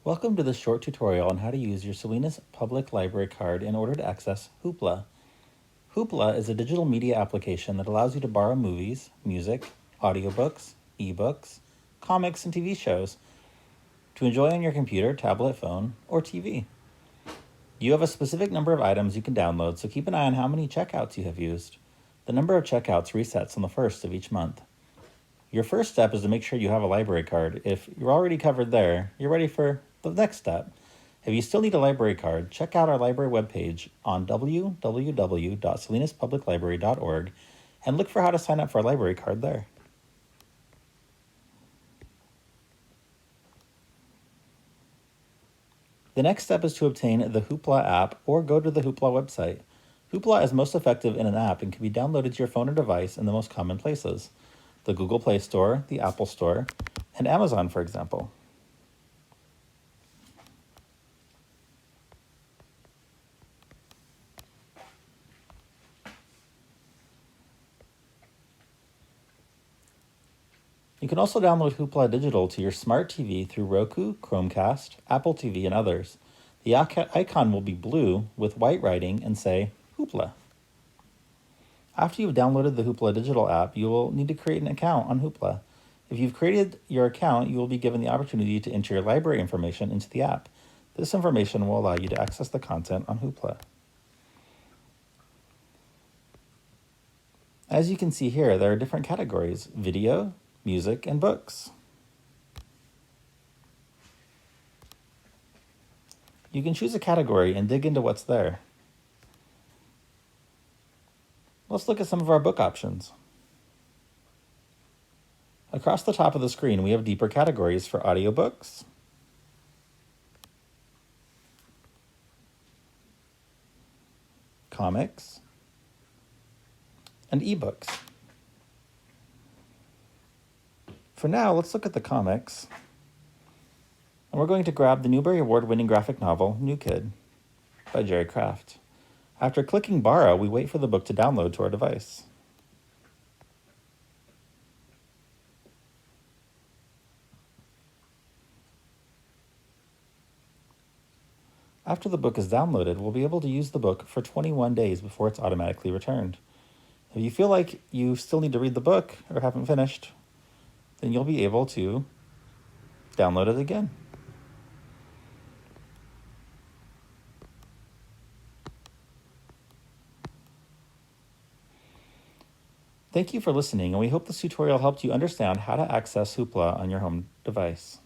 Welcome to this short tutorial on how to use your Salinas Public Library card in order to access Hoopla. Hoopla is a digital media application that allows you to borrow movies, music, audiobooks, ebooks, comics, and TV shows to enjoy on your computer, tablet, phone, or TV. You have a specific number of items you can download, so keep an eye on how many checkouts you have used. The number of checkouts resets on the first of each month. Your first step is to make sure you have a library card. If you're already covered there, you're ready for the next step. If you still need a library card, check out our library webpage on www.salinaspubliclibrary.org and look for how to sign up for a library card there. The next step is to obtain the Hoopla app or go to the Hoopla website. Hoopla is most effective in an app and can be downloaded to your phone or device in the most common places: the Google Play Store, the Apple Store, and Amazon, for example. You can also download Hoopla Digital to your smart TV through Roku, Chromecast, Apple TV, and others. The icon will be blue with white writing and say Hoopla. After you've downloaded the Hoopla Digital app, you will need to create an account on Hoopla. If you've created your account, you will be given the opportunity to enter your library information into the app. This information will allow you to access the content on Hoopla. As you can see here, there are different categories: video, music, and books. You can choose a category and dig into what's there. Let's look at some of our book options. Across the top of the screen, we have deeper categories for audiobooks, comics, and ebooks. For now, let's look at the comics. And we're going to grab the Newbery Award-winning graphic novel, New Kid, by Jerry Craft. After clicking Borrow, we wait for the book to download to our device. After the book is downloaded, we'll be able to use the book for 21 days before it's automatically returned. If you feel like you still need to read the book or haven't finished, then you'll be able to download it again. Thank you for listening, and we hope this tutorial helped you understand how to access Hoopla on your home device.